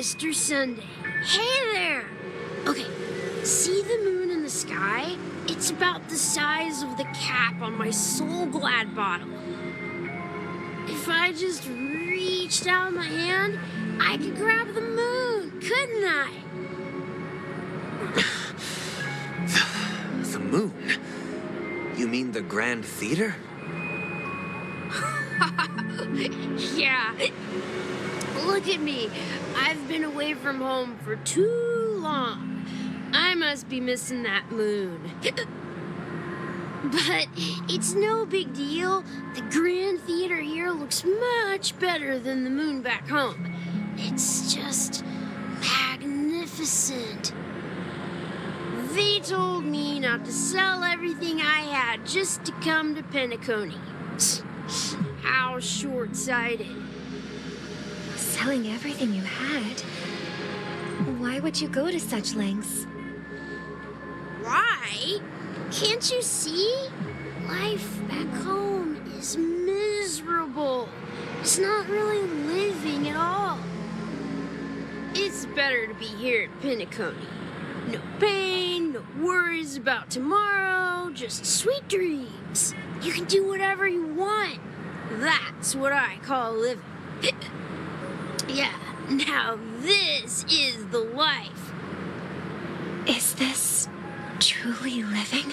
Mr. Sunday. Hey there! Okay, see the moon in the sky? It's about the size of the cap on my Soul Glad bottle. If I just reached out my hand, I could grab the moon, couldn't I? The moon? You mean the Grand Theater? Yeah. Look at me. I've been away from home for too long. I must be missing that moon. But it's no big deal. The Grand Theater here looks much better than the moon back home. It's just magnificent. They told me not to sell everything I had just to come to Penacony. How short-sighted. Selling everything you had? Why would you go to such lengths? Why? Can't you see? Life back home is miserable. It's not really living at all. It's better to be here at Penacony. No pain, no worries about tomorrow, just sweet dreams. You can do whatever you want. That's what I call living. Yeah, now this is the life. Is this truly living?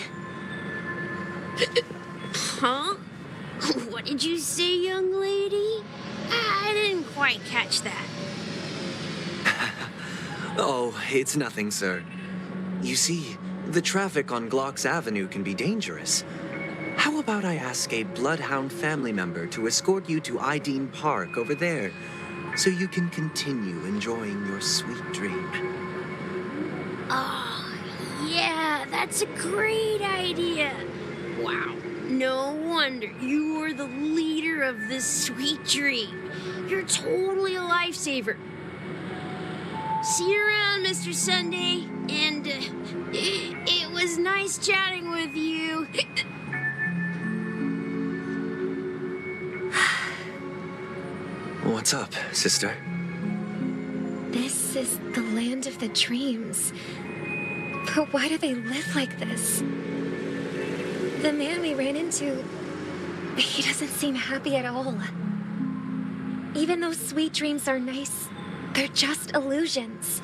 Huh? What did you say, young lady? I didn't quite catch that. Oh, it's nothing, sir. You see, the traffic on Glock's Avenue can be dangerous. How about I ask a Bloodhound family member to escort you to Ideen Park over there, so you can continue enjoying your sweet dream? Oh, yeah, that's a great idea. Wow, no wonder you are the leader of this sweet dream. You're totally a lifesaver. See you around, Mr. Sunday, and it was nice chatting with you. What's up, sister? This is the land of the dreams. But why do they live like this? The man we ran into, he doesn't seem happy at all. Even though sweet dreams are nice, they're just illusions.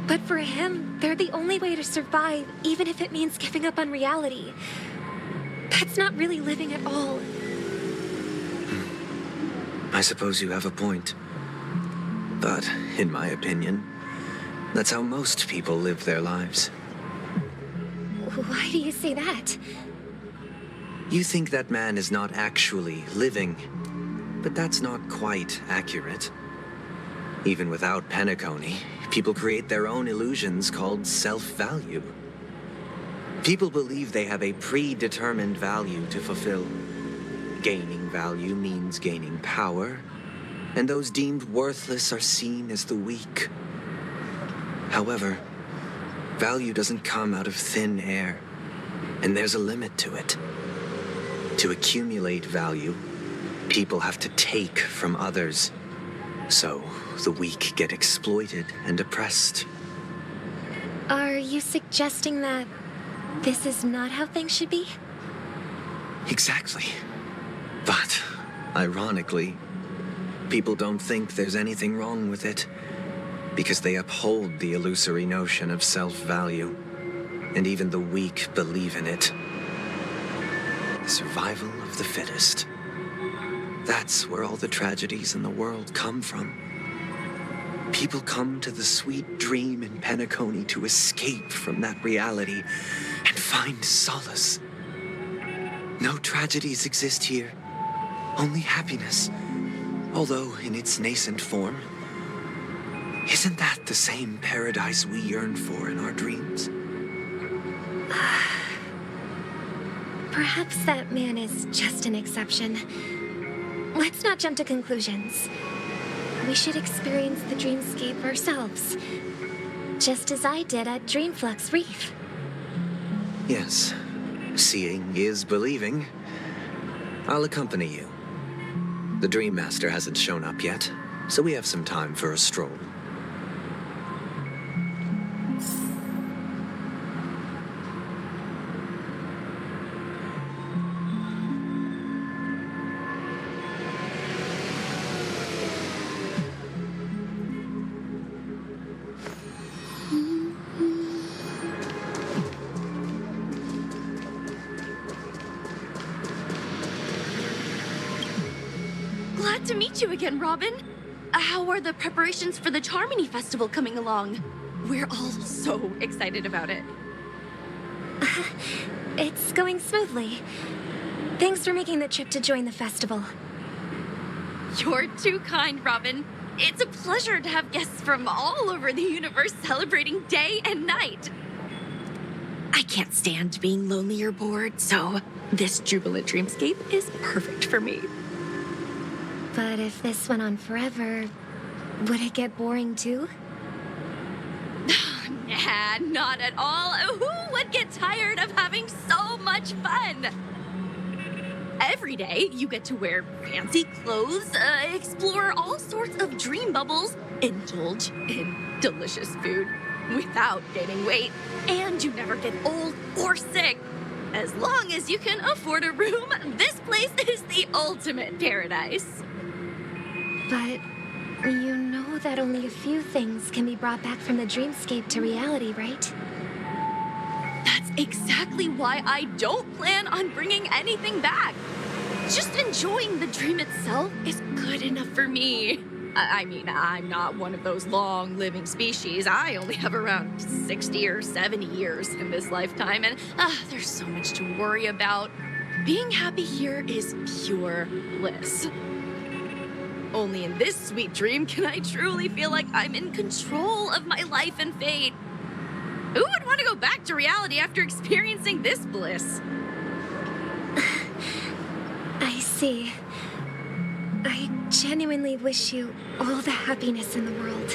But for him, they're the only way to survive, even if it means giving up on reality. That's not really living at all. I suppose you have a point. But, in my opinion, that's how most people live their lives. Why do you say that? You think that man is not actually living, but that's not quite accurate. Even without Penacony, people create their own illusions called self-value. People believe they have a predetermined value to fulfill. Gaining value means gaining power, and those deemed worthless are seen as the weak. However, value doesn't come out of thin air, and there's a limit to it. To accumulate value, people have to take from others. So, the weak get exploited and oppressed. Are you suggesting that this is not how things should be? Exactly. But, ironically, people don't think there's anything wrong with it, because they uphold the illusory notion of self-value, and even the weak believe in it. The survival of the fittest. That's where all the tragedies in the world come from. People come to the sweet dream in Penacony to escape from that reality and find solace. No tragedies exist here, only happiness, although in its nascent form. Isn't that the same paradise we yearn for in our dreams? Perhaps that man is just an exception. Let's not jump to conclusions. We should experience the dreamscape ourselves, just as I did at Dreamflux Reef. Yes, seeing is believing. I'll accompany you. The Dream Master hasn't shown up yet, so we have some time for a stroll. to meet you again, Robin. How are the preparations for the Charmony Festival coming along? We're all so excited about it. It's going smoothly. Thanks for making the trip to join the festival. You're too kind, Robin. It's a pleasure to have guests from all over the universe celebrating day and night. I can't stand being lonely or bored, so this jubilant dreamscape is perfect for me. But if this went on forever, would it get boring too? Nah, not at all. Who would get tired of having so much fun? Every day, you get to wear fancy clothes, explore all sorts of dream bubbles, indulge in delicious food without gaining weight, and you never get old or sick. As long as you can afford a room, this place is the ultimate paradise. But you know that only a few things can be brought back from the dreamscape to reality, right? That's exactly why I don't plan on bringing anything back. Just enjoying the dream itself is good enough for me. I mean, I'm not one of those long-living species. I only have around 60 or 70 years in this lifetime, and there's so much to worry about. Being happy here is pure bliss. Only in this sweet dream can I truly feel like I'm in control of my life and fate. Who would want to go back to reality after experiencing this bliss? I see. I genuinely wish you all the happiness in the world.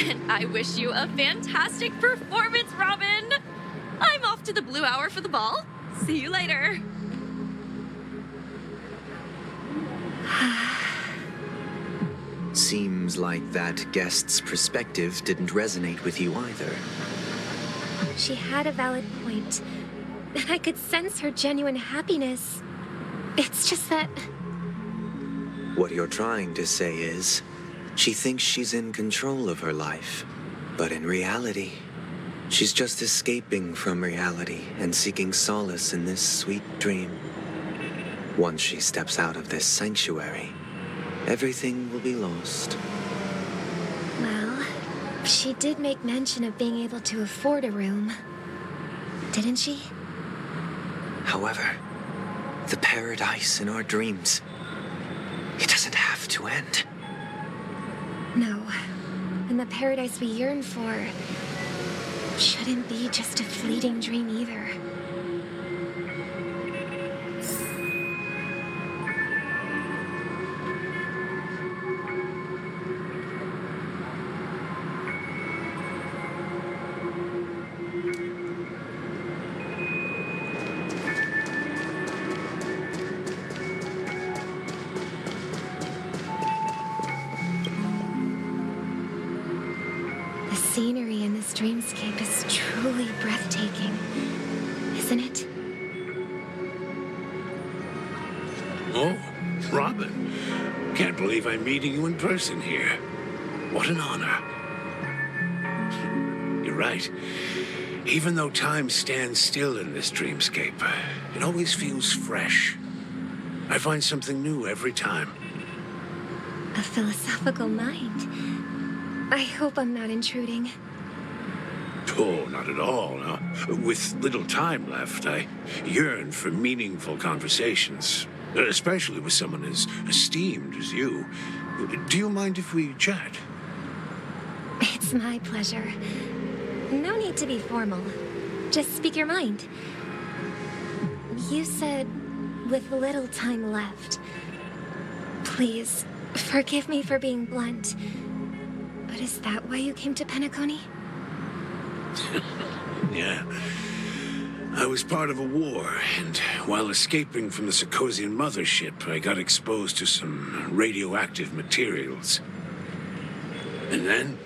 And I wish you a fantastic performance, Robin! I'm off to the Blue Hour for the ball. See you later. Seems like that guest's perspective didn't resonate with you either. She had a valid point, and I could sense her genuine happiness. It's just that... What you're trying to say is, she thinks she's in control of her life. But in reality, she's just escaping from reality and seeking solace in this sweet dream. Once she steps out of this sanctuary, everything will be lost. Well, she did make mention of being able to afford a room, didn't she? However, the paradise in our dreams, it doesn't have to end. No. And the paradise we yearn for shouldn't be just a fleeting dream either. The scenery in this dreamscape is truly breathtaking, isn't it? Oh, Robin. Can't believe I'm meeting you in person here. What an honor. You're right. Even though time stands still in this dreamscape, it always feels fresh. I find something new every time. A philosophical mind. I hope I'm not intruding. Oh, not at all. No. With little time left, I yearn for meaningful conversations, especially with someone as esteemed as you. Do you mind if we chat? It's my pleasure. No need to be formal. Just speak your mind. You said, with little time left. Please, forgive me for being blunt. But is that why you came to Penacony? Yeah. I was part of a war, and while escaping from the Sarkosian mothership, I got exposed to some radioactive materials. And then,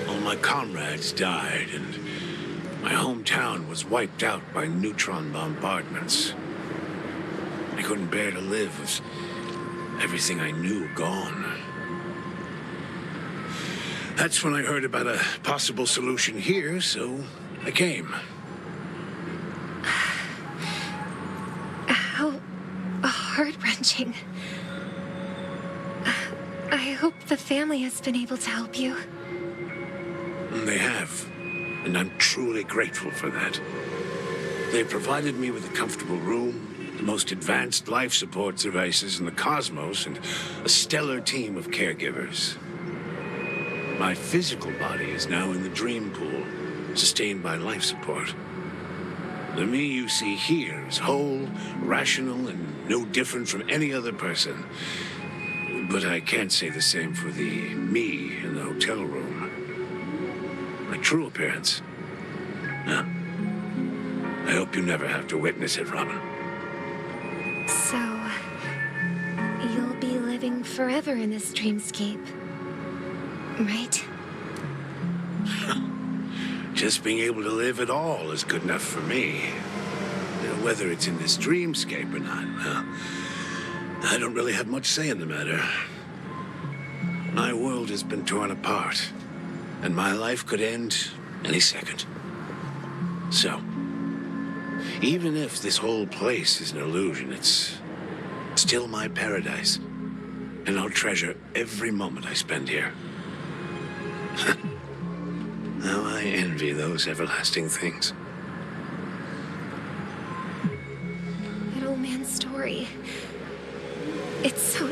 all my comrades died, and my hometown was wiped out by neutron bombardments. I couldn't bear to live with everything I knew gone. That's when I heard about a possible solution here, so I came. How heart-wrenching. I hope the family has been able to help you. They have, and I'm truly grateful for that. They provided me with a comfortable room, the most advanced life support devices in the cosmos, and a stellar team of caregivers. My physical body is now in the dream pool, sustained by life support. The me you see here is whole, rational, and no different from any other person. But I can't say the same for the me in the hotel room. My true appearance. Huh. I hope you never have to witness it, Robin. So, you'll be living forever in this dreamscape, right? Just being able to live at all is good enough for me. Whether it's in this dreamscape or not, well, I don't really have much say in the matter. My world has been torn apart, and my life could end any second. So, even if this whole place is an illusion, it's still my paradise, and I'll treasure every moment I spend here. How I envy those everlasting things. That old man's story. It's so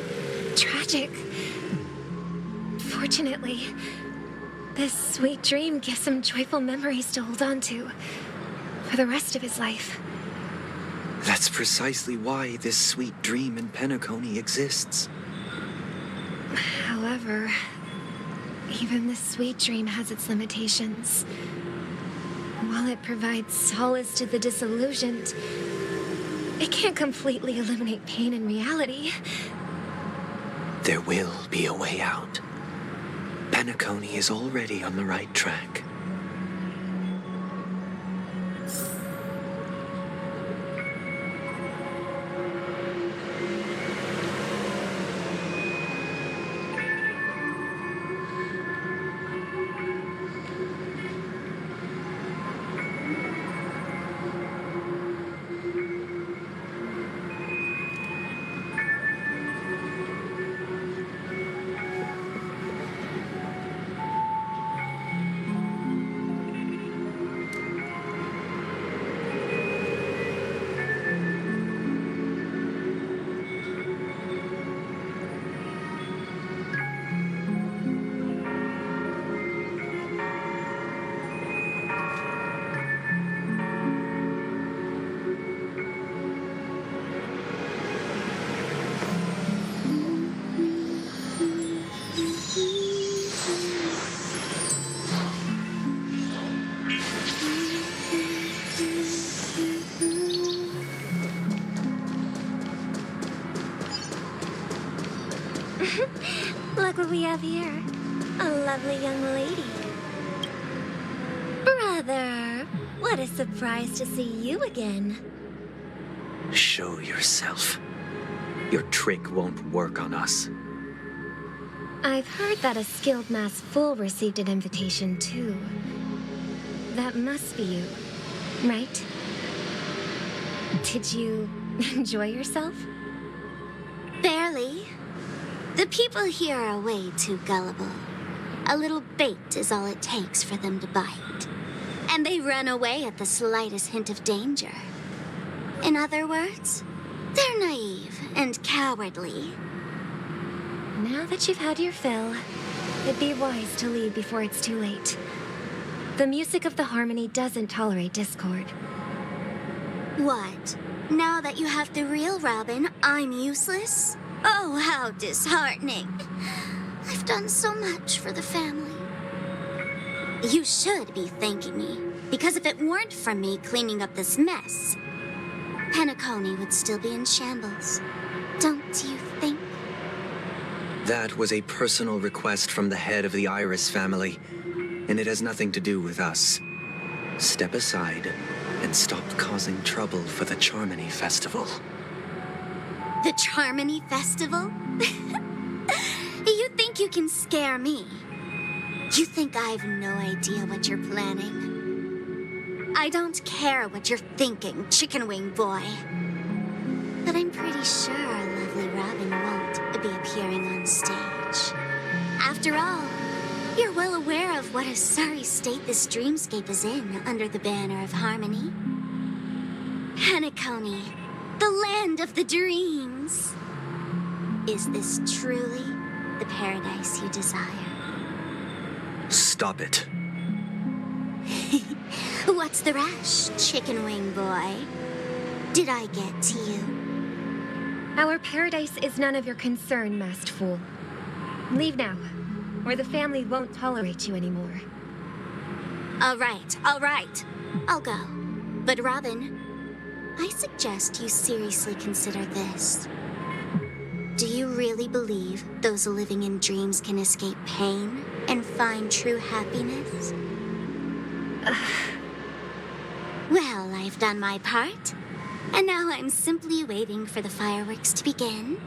tragic. Fortunately, this sweet dream gives him joyful memories to hold on to for the rest of his life. That's precisely why this sweet dream in Penacony exists. However, even this sweet dream has its limitations. While it provides solace to the disillusioned, it can't completely eliminate pain in reality. There will be a way out. Penacony is already on the right track. Look what we have here. A lovely young lady. Brother, what a surprise to see you again. Show yourself. Your trick won't work on us. I've heard that a skilled mass fool received an invitation too. That must be you, right? Did you enjoy yourself? Barely. The people here are way too gullible. A little bait is all it takes for them to bite. And they run away at the slightest hint of danger. In other words, they're naive and cowardly. Now that you've had your fill, it'd be wise to leave before it's too late. The music of the harmony doesn't tolerate discord. What? Now that you have the real Robin, I'm useless? Oh, how disheartening. I've done so much for the family. You should be thanking me, because if it weren't for me cleaning up this mess, Penacony would still be in shambles. Don't you think? That was a personal request from the head of the Iris family, and it has nothing to do with us. Step aside and stop causing trouble for the Charmony Festival. The Charmony Festival? You think you can scare me? You think I've no idea what you're planning? I don't care what you're thinking, chicken wing boy. But I'm pretty sure our lovely Robin won't be appearing on stage. After all, you're well aware of what a sorry state this dreamscape is in under the banner of harmony. Penacony, the land of the dreams. Is this truly the paradise you desire? Stop it. What's the rush, chicken wing boy? Did I get to you? Our paradise is none of your concern, masked fool. Leave now, or the family won't tolerate you anymore. All right. I'll go. But Robin, I suggest you seriously consider this. Do you really believe those living in dreams can escape pain and find true happiness? Well, I've done my part, and now I'm simply waiting for the fireworks to begin.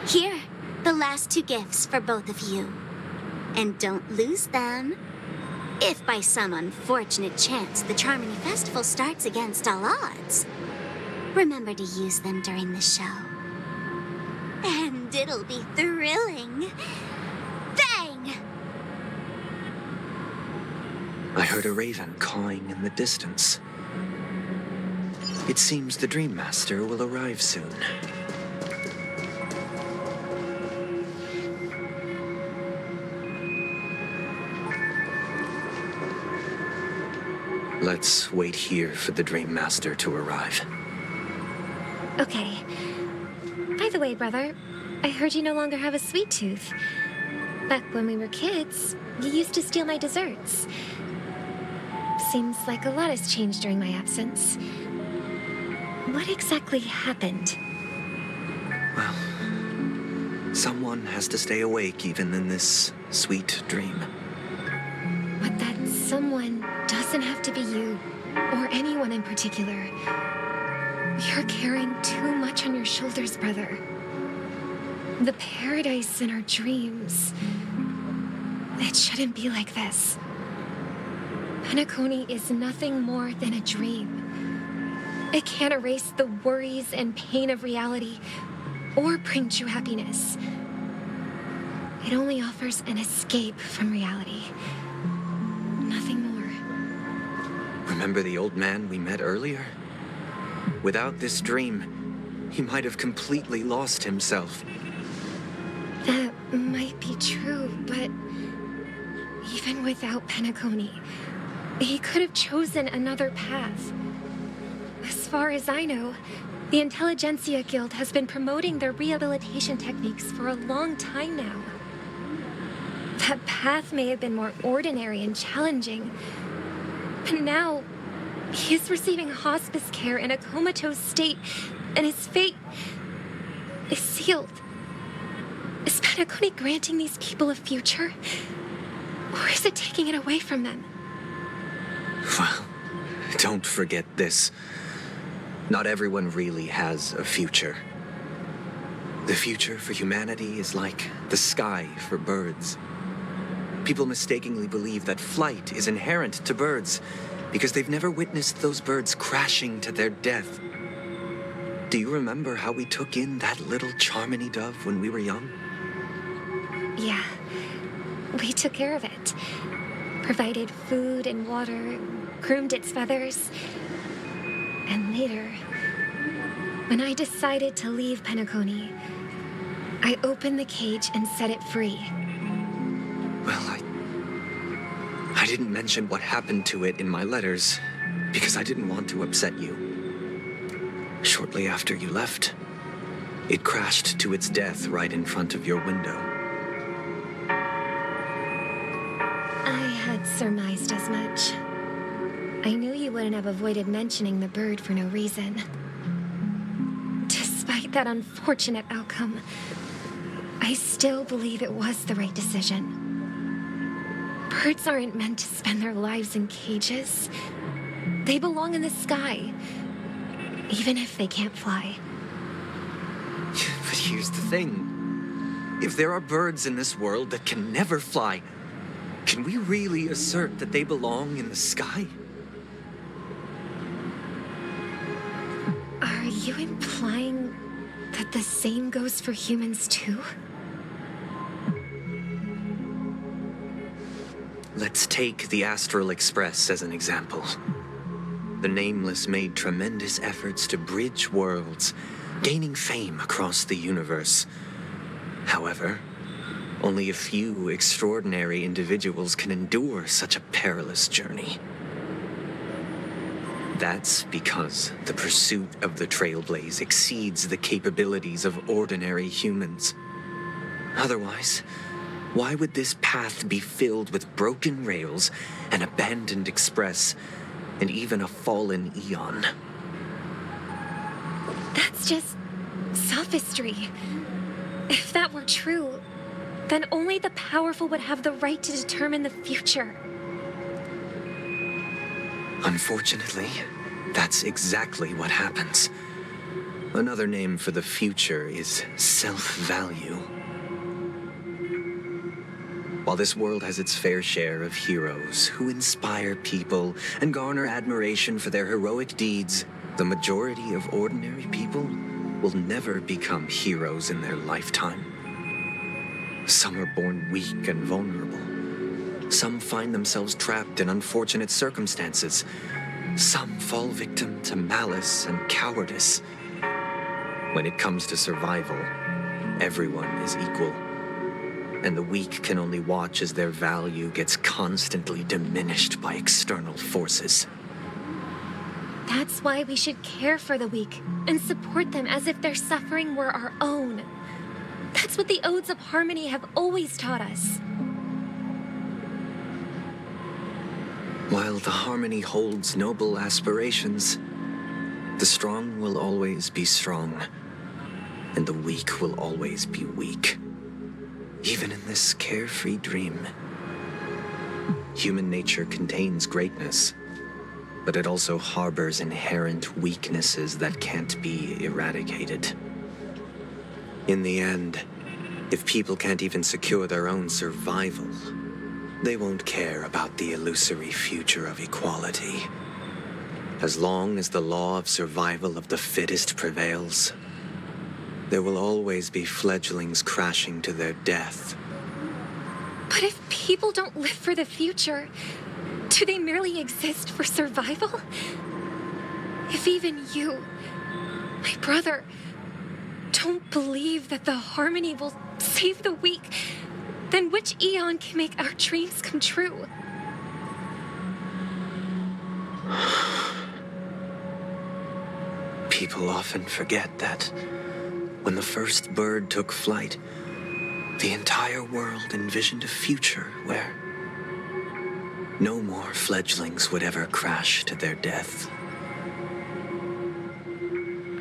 Here, the last 2 gifts for both of you. And don't lose them. If by some unfortunate chance the Charmony Festival starts against all odds, remember to use them during the show. And it'll be thrilling. Bang! I heard a raven cawing in the distance. It seems the Dream Master will arrive soon. Let's wait here for the Dream Master to arrive. Okay. By the way, brother, I heard you no longer have a sweet tooth. Back when we were kids, you used to steal my desserts. Seems like a lot has changed during my absence. What exactly happened? Well, someone has to stay awake even in this sweet dream. But that someone doesn't have to be you, or anyone in particular. You're carrying too much on your shoulders, brother. The paradise in our dreams. It shouldn't be like this. Penacony is nothing more than a dream. It can't erase the worries and pain of reality, or bring true happiness. It only offers an escape from reality. Nothing more. Remember the old man we met earlier? Without this dream, he might have completely lost himself. That might be true, but even without Penacony, he could have chosen another path. As far as I know, the Intelligentsia Guild has been promoting their rehabilitation techniques for a long time now. That path may have been more ordinary and challenging, but now he is receiving hospice care in a comatose state, and his fate is sealed. Is Penacony granting these people a future? Or is it taking it away from them? Well, don't forget this. Not everyone really has a future. The future for humanity is like the sky for birds. People mistakenly believe that flight is inherent to birds because they've never witnessed those birds crashing to their death. Do you remember how we took in that little Charmony dove when we were young? Yeah, we took care of it. Provided food and water, groomed its feathers. And later, when I decided to leave Penacony, I opened the cage and set it free. Well, I didn't mention what happened to it in my letters because I didn't want to upset you. Shortly after you left, it crashed to its death right in front of your window. I had surmised as much. I knew you wouldn't have avoided mentioning the bird for no reason. Despite that unfortunate outcome, I still believe it was the right decision. Birds aren't meant to spend their lives in cages. They belong in the sky, even if they can't fly. But here's the thing. If there are birds in this world that can never fly, can we really assert that they belong in the sky? Are you implying that the same goes for humans too? let's take the Astral Express as an example. The Nameless made tremendous efforts to bridge worlds, gaining fame across the universe. However, only a few extraordinary individuals can endure such a perilous journey. That's because the pursuit of the Trailblaze exceeds the capabilities of ordinary humans. Otherwise, why would this path be filled with broken rails, an abandoned express, and even a fallen Eon? That's just sophistry. If that were true, then only the powerful would have the right to determine the future. Unfortunately, that's exactly what happens. Another name for the future is self-value. While this world has its fair share of heroes who inspire people and garner admiration for their heroic deeds, the majority of ordinary people will never become heroes in their lifetime. Some are born weak and vulnerable. Some find themselves trapped in unfortunate circumstances. Some fall victim to malice and cowardice. When it comes to survival, everyone is equal. And the weak can only watch as their value gets constantly diminished by external forces. That's why we should care for the weak and support them as if their suffering were our own. That's what the Odes of Harmony have always taught us. While the Harmony holds noble aspirations, the strong will always be strong, and the weak will always be weak. Even in this carefree dream. Human nature contains greatness, but it also harbors inherent weaknesses that can't be eradicated. In the end, if people can't even secure their own survival, they won't care about the illusory future of equality. As long as the law of survival of the fittest prevails, there will always be fledglings crashing to their death. But if people don't live for the future, do they merely exist for survival? If even you, my brother, don't believe that the Harmony will save the weak, then which Eon can make our dreams come true? People often forget that when the first bird took flight, the entire world envisioned a future where no more fledglings would ever crash to their death.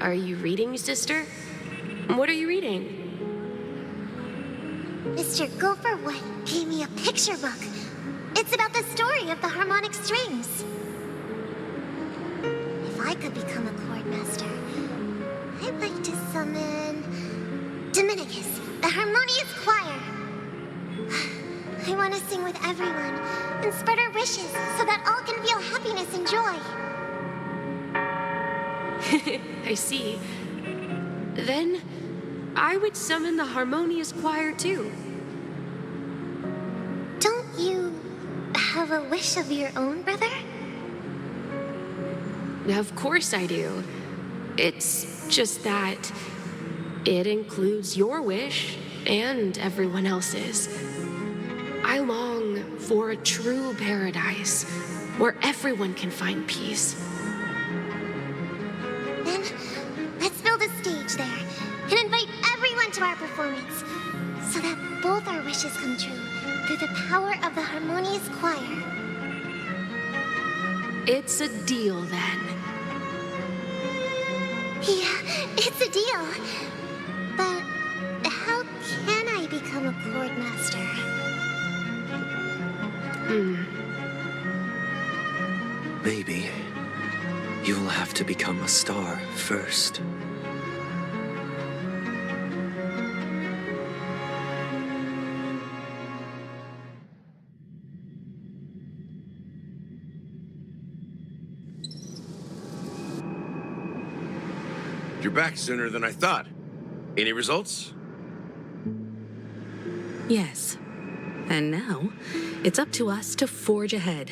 Are you reading, sister? What are you reading? Mr. Gopherwood gave me a picture book. It's about the story of the harmonic strings. If I could become a chord master, I'd like to summon Dominicus, the harmonious choir. I want to sing with everyone and spread our wishes so that all can feel happiness and joy. I see. Then, I would summon the harmonious choir too. Don't you have a wish of your own, brother? Of course I do. It's just that it includes your wish and everyone else's. I long for a true paradise where everyone can find peace. Then, let's build a stage there and invite everyone to our performance so that both our wishes come true through the power of the harmonious choir. It's a deal then. Yeah, it's a deal. But how can I become a chord master? Maybe you will have to become a star first. You're back sooner than I thought. Any results? Yes. And now, it's up to us to forge ahead.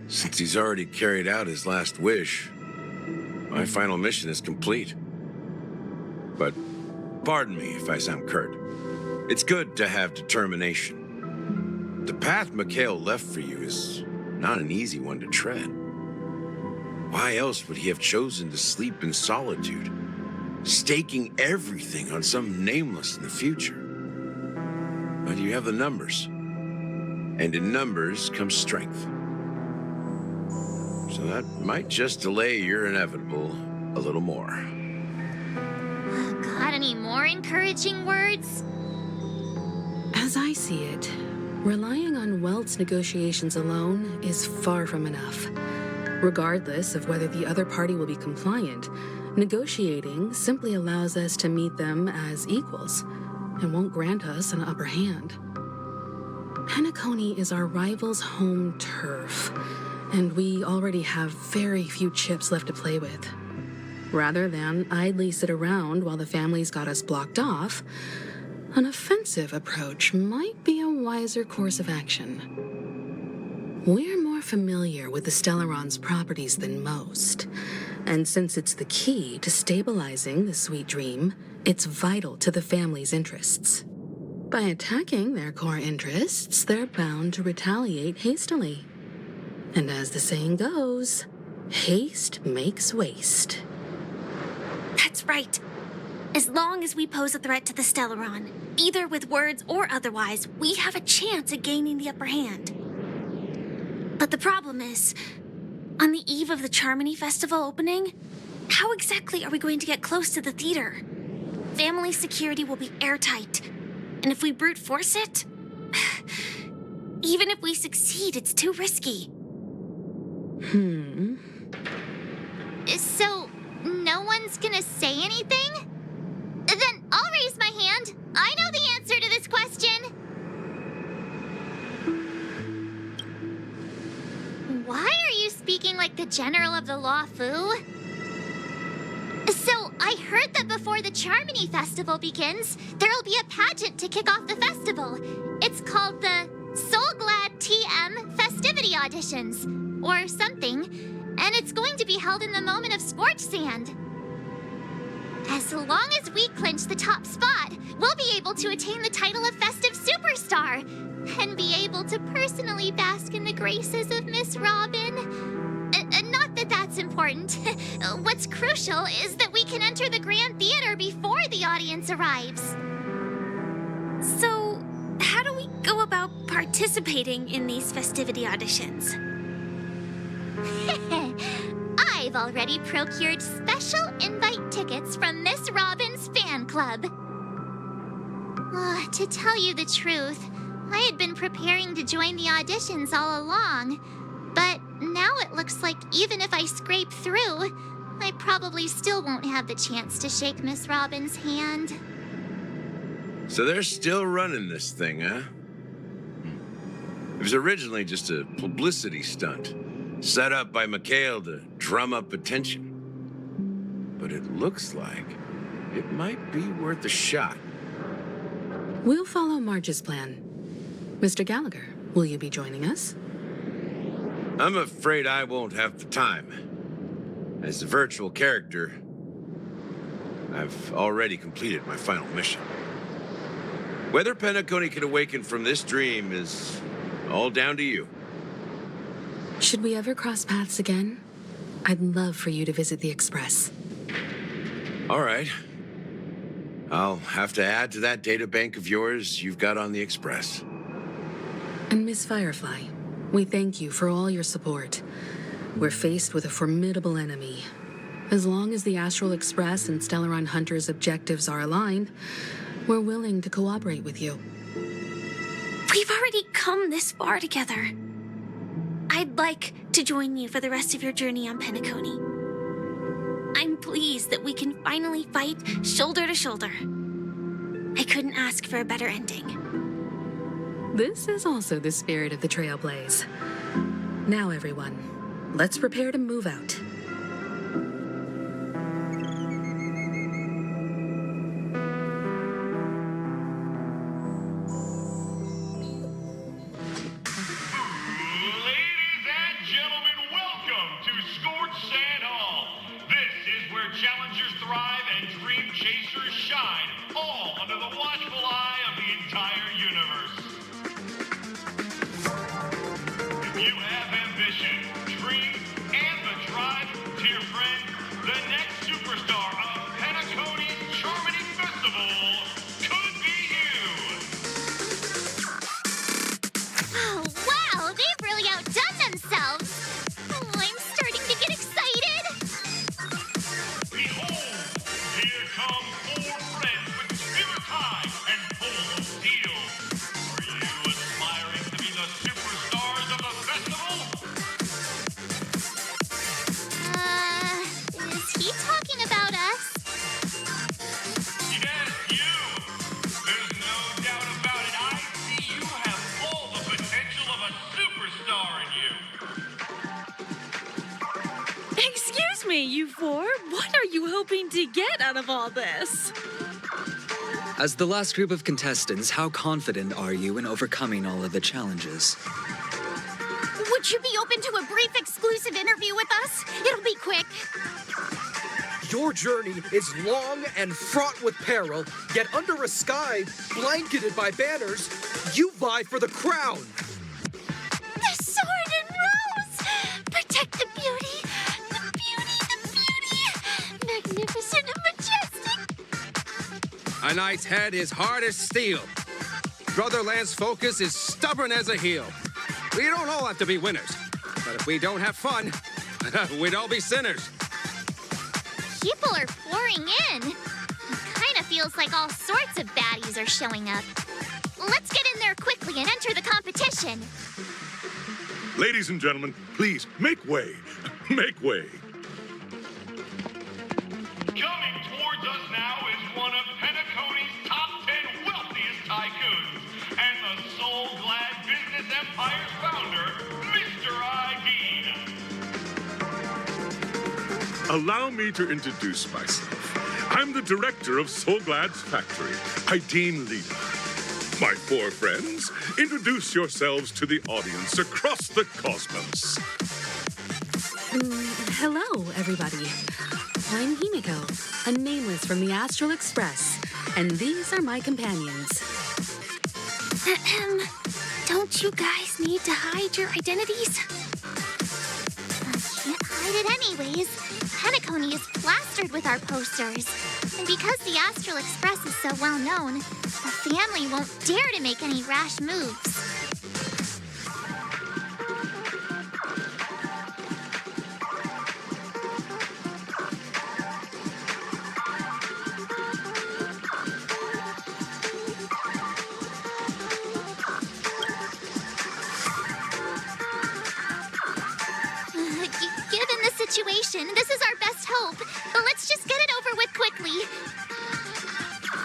Since he's already carried out his last wish, my final mission is complete. But pardon me if I sound curt. It's good to have determination. The path Mikhail left for you is not an easy one to tread. Why else would he have chosen to sleep in solitude, staking everything on some nameless in the future? But you have the numbers, and in numbers comes strength. So that might just delay your inevitable a little more. Got any more encouraging words? As I see it, relying on Welt's negotiations alone is far from enough. Regardless of whether the other party will be compliant, negotiating simply allows us to meet them as equals and won't grant us an upper hand. Penacony is our rival's home turf, and we already have very few chips left to play with. Rather than idly sit around while the family's got us blocked off, an offensive approach might be a wiser course of action. We're more familiar with the Stellaron's properties than most, and since it's the key to stabilizing the sweet dream, it's vital to the family's interests. By attacking their core interests, they're bound to retaliate hastily. And as the saying goes, haste makes waste. That's right. As long as we pose a threat to the Stellaron, either with words or otherwise, we have a chance at gaining the upper hand. But the problem is, on the eve of the Charmony Festival opening, how exactly are we going to get close to the theater? Family security will be airtight, and if we brute force it, even if we succeed, it's too risky. So, no one's gonna say anything? Then I'll raise my hand. I know the answer to this question. Why are you speaking like the General of the Law Fu? So, I heard that before the Charmony Festival begins, there'll be a pageant to kick off the festival. It's called the Soul Glad TM Festivity Auditions, or something, and it's going to be held in the moment of scorched sand. As long as we clinch the top spot, we'll be able to attain the title of Festive Superstar, and be able to personally bask in the graces of Miss Robin. Not that that's important. What's crucial is that we can enter the Grand Theater before the audience arrives. So, how do we go about participating in these festivity auditions? I've already procured special invite tickets from Miss Robin's fan club. To tell you the truth, I had been preparing to join the auditions all along, but now it looks like even if I scrape through, I probably still won't have the chance to shake Miss Robin's hand. So they're still running this thing, huh? It was originally just a publicity stunt, set up by Mikhail to drum up attention. But it looks like it might be worth a shot. We'll follow Marge's plan. Mr. Gallagher, will you be joining us? I'm afraid I won't have the time. As a virtual character, I've already completed my final mission. Whether Penacony can awaken from this dream is all down to you. Should we ever cross paths again? I'd love for you to visit the Express. All right. I'll have to add to that data bank of yours you've got on the Express. And Miss Firefly, we thank you for all your support. We're faced with a formidable enemy. As long as the Astral Express and Stellaron Hunter's objectives are aligned, we're willing to cooperate with you. We've already come this far together. I'd like to join you for the rest of your journey on Penacony. I'm pleased that we can finally fight shoulder to shoulder. I couldn't ask for a better ending. This is also the spirit of the Trailblaze. Now, everyone, let's prepare to move out. warts and all. This is where challengers thrive and dream chasers shine, all under the watchful eye of the entire universe. If you have ambition, dreams, and the drive, dear friend, the next superstar of Penacony's Charmony Festival could be you. Oh, wow, they've really outdone themselves. Oh, I'm starting to get excited. Behold, here come 4 friends with spirit high and full of steel. Are you aspiring to be the superstars of the festival? Is he talking about us? Yes, you. There's no doubt about it. I see you have all the potential of a superstar in you. Excuse me, you 4. What are you hoping to get out of all this? As the last group of contestants, how confident are you in overcoming all of the challenges? Would you be open to a brief exclusive interview with us? It'll be quick. Your journey is long and fraught with peril, yet under a sky blanketed by banners, you vie for the crown. The sword and rose! Protect the beauty! The beauty! The beauty! Magnificent and majestic! A knight's head is hard as steel. Brotherland's focus is stubborn as a heel. We don't all have to be winners, but if we don't have fun, we'd all be sinners. People are pouring in. It kind of feels like all sorts of baddies are showing up. Let's get in there quickly and enter the competition. Ladies and gentlemen, please make way. Make way. Coming towards us now is one of Penacony's top 10 wealthiest tycoons and the soul-glad business empire's founder, Mr. Ideed. Allow me to introduce myself. I'm the director of Soulglad's factory, Ideen Lida. My 4 friends, introduce yourselves to the audience across the cosmos. Hello, everybody. I'm Himiko, a nameless from the Astral Express, and these are my companions. Don't you guys need to hide your identities? Can't hide it anyways. Penacony is plastered with our posters. And because the Astral Express is so well known, the family won't dare to make any rash moves. Given the situation, this is our best hope. But let's just get it over with quickly.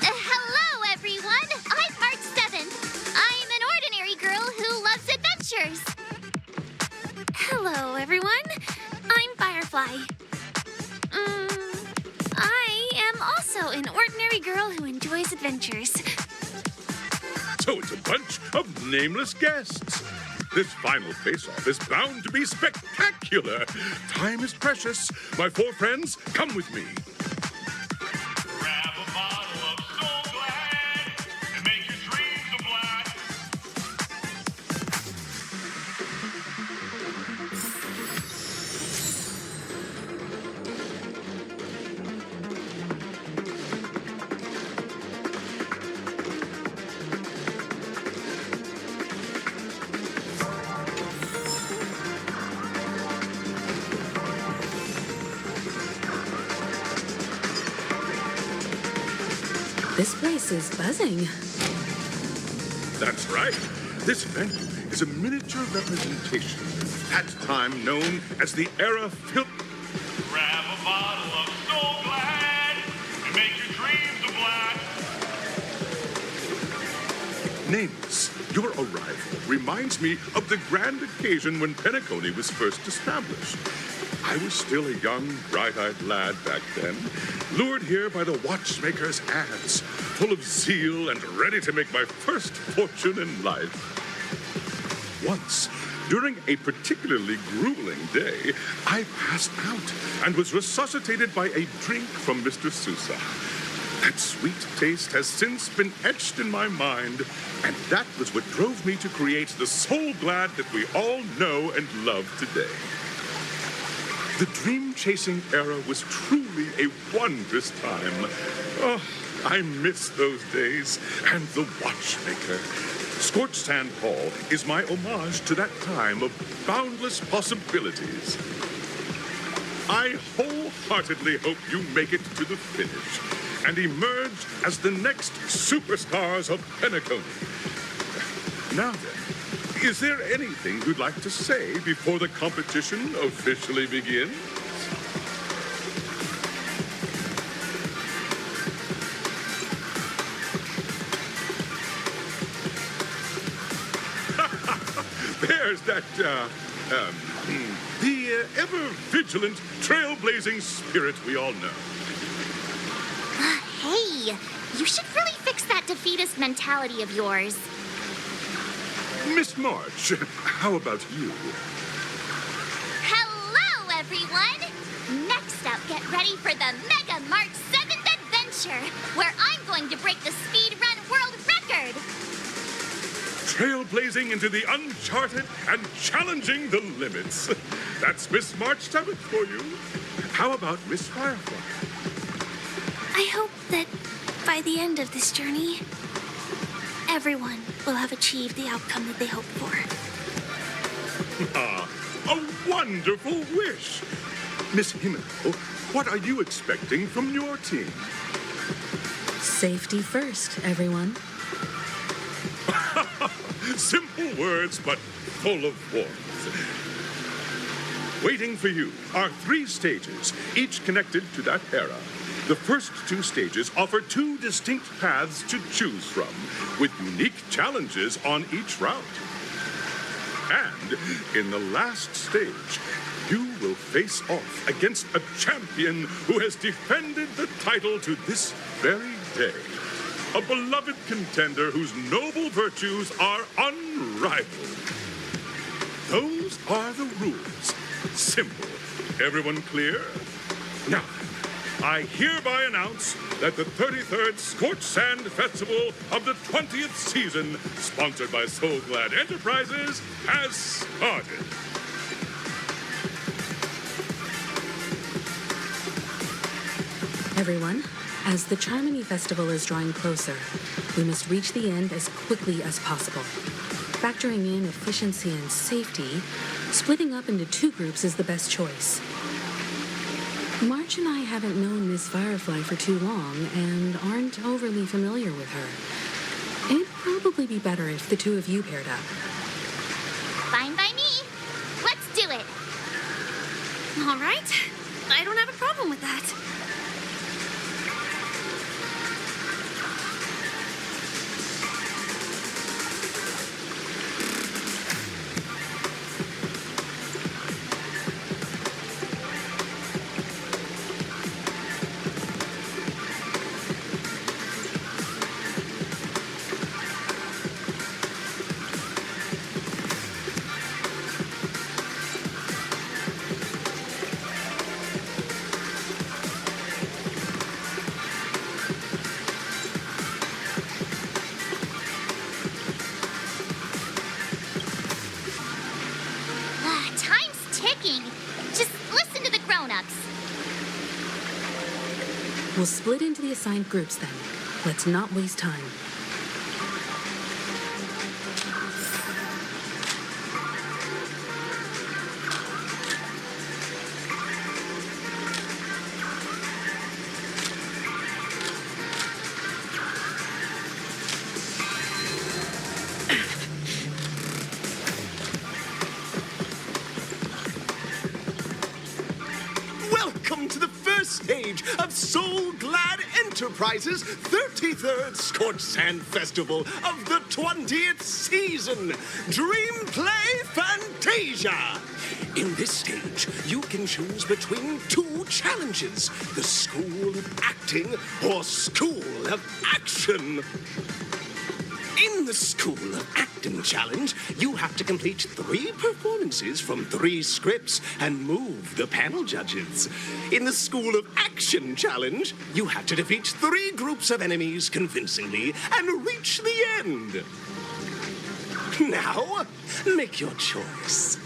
Hello, everyone. I'm March 7th. I'm an ordinary girl who loves adventures. Hello, everyone. I'm Firefly. I am also an ordinary girl who enjoys adventures. So it's a bunch of nameless guests. This final face-off is bound to be spectacular. Time is precious. My 4 friends, come with me. Grab a bottle of Soul Glad and make your dreams a blast. This place is buzzing. That's right. This venue is a miniature representation of that time known as the era filled. Grab a bottle of Soul Glad and make your dreams a blast. Nameless, your arrival reminds me of the grand occasion when Penacony was first established. I was still a young, bright-eyed lad back then, lured here by the watchmaker's ads, full of zeal and ready to make my first fortune in life. Once, During a particularly grueling day, I passed out and was resuscitated by a drink from Mr. Sousa. That sweet taste has since been etched in my mind, and that was what drove me to create the Soul Glad that we all know and love today. The dream-chasing era was truly a wondrous time. Oh, I miss those days, and the watchmaker. Scorched Sand Hall is my homage to that time of boundless possibilities. I wholeheartedly hope you make it to the finish and emerge as the next superstars of Penacony. Now then, is there anything you'd like to say before the competition officially begins? There's that, the ever-vigilant, trailblazing spirit we all know. Hey, you should really fix that defeatist mentality of yours. Miss March, how about you? Hello, everyone! Next up, get ready for the Mega March 7th Adventure, where I'm going to break the speed run world record! Trailblazing into the uncharted and challenging the limits. That's Miss March 7th for you. How about Miss Firefly? I hope that by the end of this journey, everyone will have achieved the outcome that they hoped for. Ah, a wonderful wish. Miss Himiko, what are you expecting from your team? Safety first, everyone. Simple words, but full of warmth. Waiting for you are 3 stages, each connected to that era. The first 2 stages offer 2 distinct paths to choose from, with unique challenges on each route. And in the last stage, you will face off against a champion who has defended the title to this very day. A beloved contender whose noble virtues are unrivaled. Those are the rules. Simple. Everyone clear? Now, I hereby announce that the 33rd Scorched Sand Festival of the 20th season, sponsored by Soul Glad Enterprises, has started. Everyone, as the Charmony Festival is drawing closer, we must reach the end as quickly as possible. Factoring in efficiency and safety, splitting up into 2 groups is the best choice. March and I haven't known Miss Firefly for too long and aren't overly familiar with her. It'd probably be better if the 2 of you paired up. Fine by me. Let's do it. All right. I don't have a problem with that. We'll split into the assigned groups then. Let's not waste time. Welcome to the first stage of Soul Glad Enterprises' 33rd Scorched Sand Festival of the 20th season, Dream Play Fantasia. In this stage, you can choose between 2 challenges, the School of Acting or School of Action. In the School of Acting Challenge, you have to complete 3 performances from 3 scripts and move the panel judges. In the School of Action Challenge, you have to defeat 3 groups of enemies convincingly and reach the end. Now, make your choice.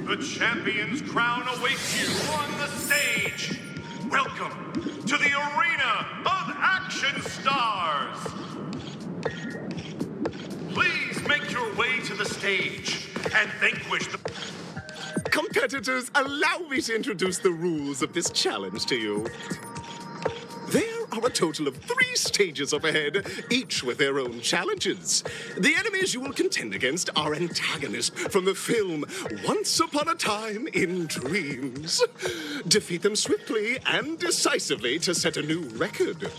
The champion's crown awaits you on the stage. Welcome to the Arena of Action Stars. Please make your way to the stage and vanquish the... Competitors, allow me to introduce the rules of this challenge to you. There are a total of 3 stages up ahead, each with their own challenges. The enemies you will contend against are antagonists from the film Once Upon a Time in Dreams. Defeat them swiftly and decisively to set a new record.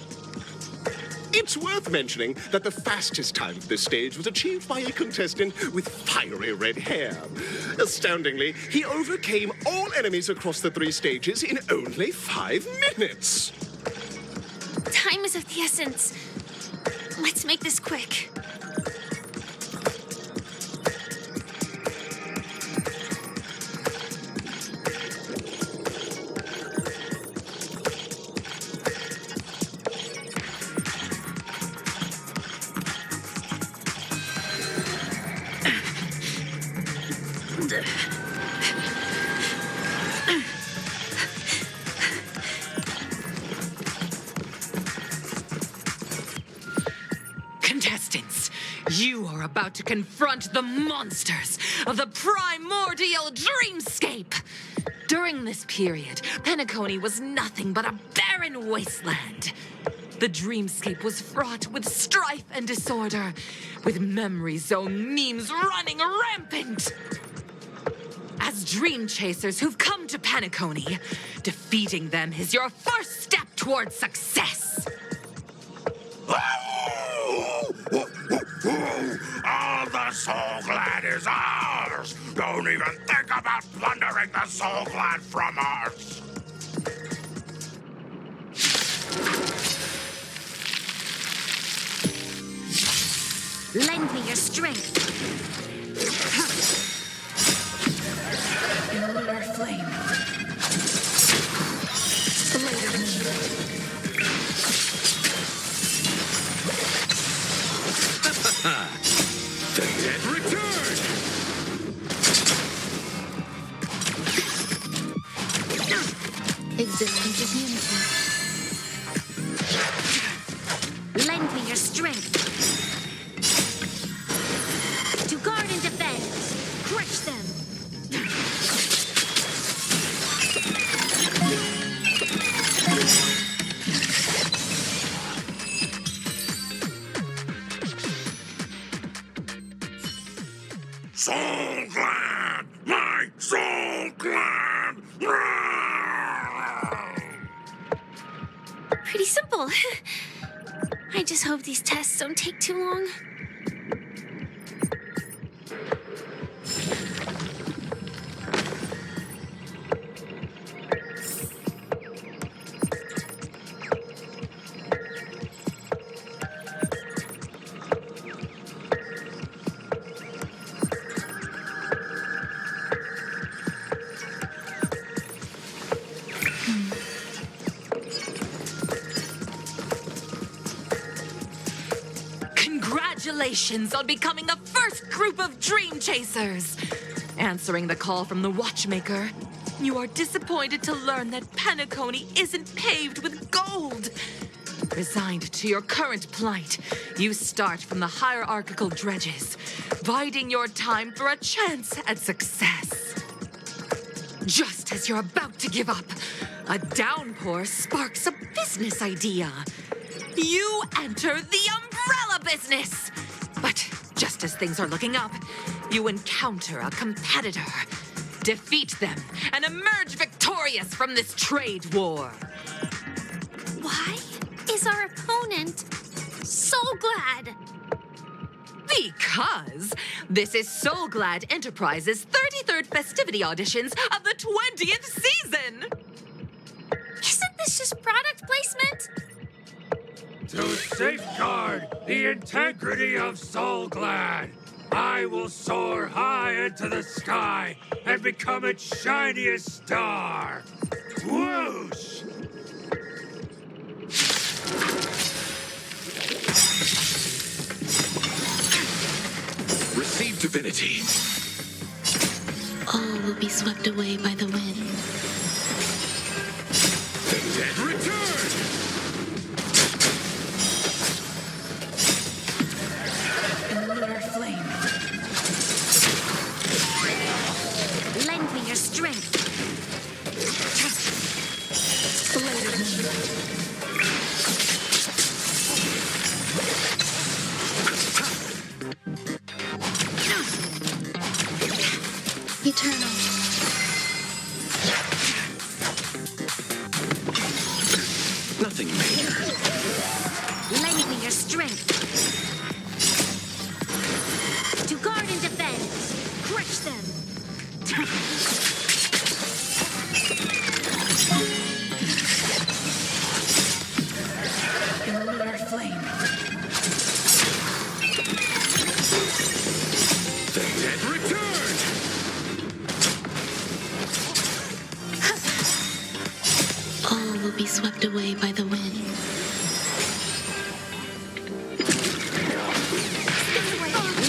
It's worth mentioning that the fastest time for this stage was achieved by a contestant with fiery red hair. Astoundingly, he overcame all enemies across the 3 stages in only 5 minutes. Time is of the essence. Let's make this quick. Contestants, you are about to confront the monsters of the primordial dreamscape. During this period, Penacony was nothing but a barren wasteland. The dreamscape was fraught with strife and disorder, with memory zone memes running rampant. As dream chasers who've come to Penacony, defeating them is your first step towards success. All the Soul Glad is ours! Don't even think about plundering the Soul Glad from us! Lend me your strength. In a lunar flame. Blade of me. The dead return! Existence is unity. Lend me your strength. To guard and defend. Crush them. Soul Glad! My Soul Glad! Pretty simple. I just hope these tests don't take too long. Congratulations on becoming the first group of Dream Chasers! Answering the call from the Watchmaker, you are disappointed to learn that Penacony isn't paved with gold. Resigned to your current plight, you start from the hierarchical dredges, biding your time for a chance at success. Just as you're about to give up, a downpour sparks a business idea. You enter the umbrella business! But just as things are looking up, you encounter a competitor. Defeat them and emerge victorious from this trade war. Why is our opponent so glad? Because this is Soul Glad Enterprises' 33rd festivity auditions of the 20th season! Isn't this just product placement? To safeguard the integrity of Soul Glad, I will soar high into the sky and become its shiniest star. Whoosh! Receive divinity. All will be swept away by the wind. The dead return! Lunar flame. Lend me your strength. Blade of moonlight. Eternal. Nothing major. Lend me your strength. To guard and defend. Crush them. Lunar flame. The dead return! All will be swept away by the wind.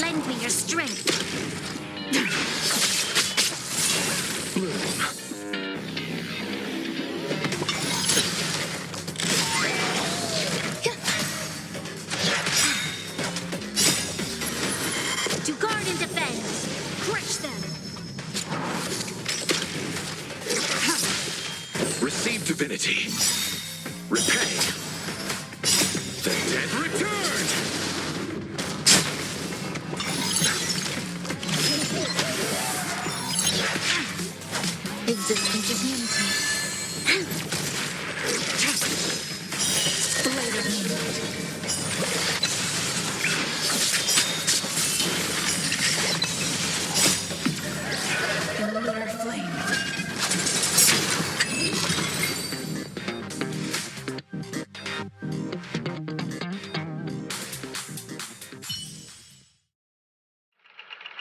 Lend me your strength. To guard and defend. Crush them. Receive divinity. Repay. The dead return! Existence is unity. Blade of moonlight. Lunar flame.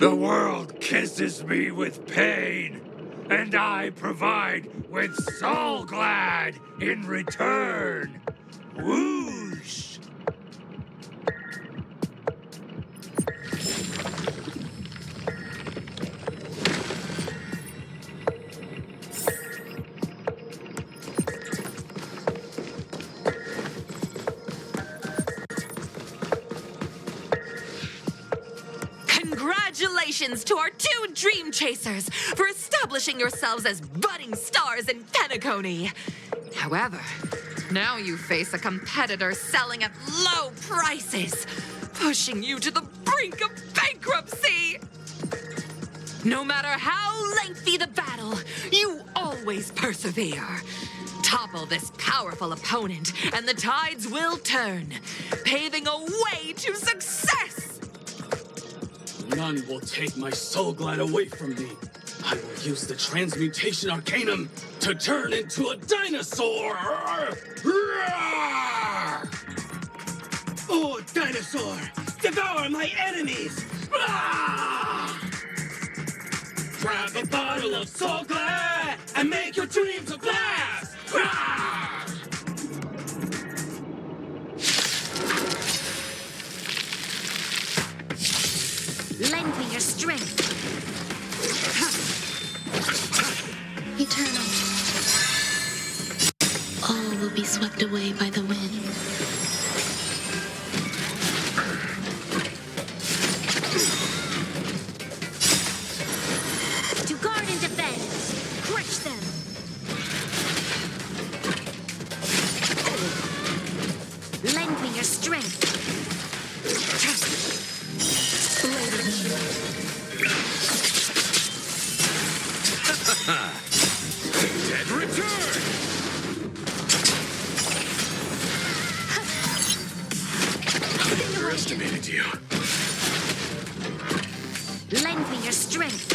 The world kisses me with pain, and I provide with Soul Glad in return. Whoosh! Congratulations to our two Dream Chasers for establishing yourselves as budding stars in Penacony. However, now you face a competitor selling at low prices, pushing you to the brink of bankruptcy. No matter how lengthy the battle, you always persevere. Topple this powerful opponent, and the tides will turn, paving a way to success. None will take my Soul Glad away from me. I will use the transmutation arcanum to turn into a dinosaur! Oh, dinosaur! Devour my enemies! Grab a bottle of Soul Glad and make your dreams a blast! Lend me your strength. Eternal. All will be swept away by the wind. To guard and defend. Crush them. Lend me your strength. Dead return! Underestimated you. Lend me your strength.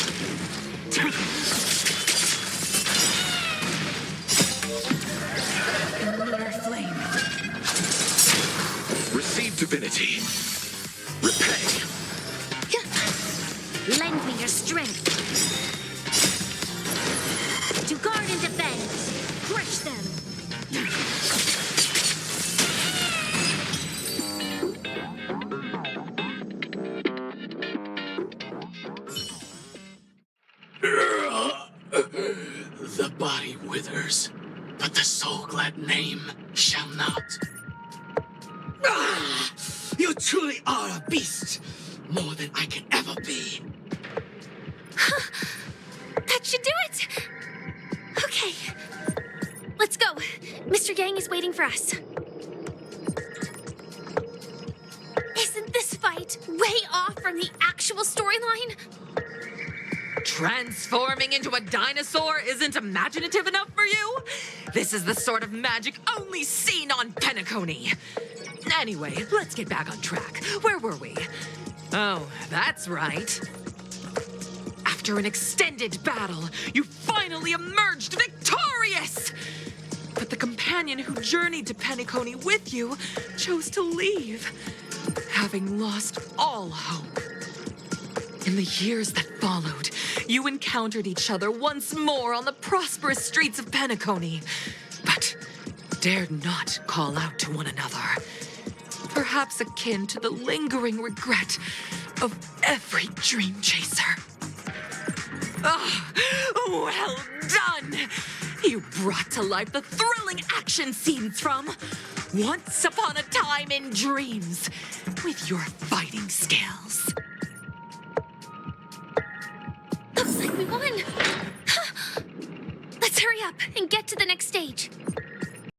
Lunar flame. Receive divinity. Repay. Lend me your strength. To guard and defend. Crush them. The body withers, but the soul-glad name shall not. Ah! You truly are a beast, more than I can ever be. That should do it. Okay. Let's go. Mr. Yang is waiting for us. Isn't this fight way off from the actual storyline? Transforming into a dinosaur isn't imaginative enough for you? This is the sort of magic only seen on Penacony. Anyway, let's get back on track. Where were we? Oh, that's right. After an extended battle, you finally emerged victorious! But the companion who journeyed to Penacony with you chose to leave, having lost all hope. In the years that followed, you encountered each other once more on the prosperous streets of Penacony, but dared not call out to one another. Perhaps akin to the lingering regret of every dream chaser. Ah, well done! You brought to life the thrilling action scenes from Once Upon a Time in Dreams with your fighting skills. Looks like we won. Let's hurry up and get to the next stage.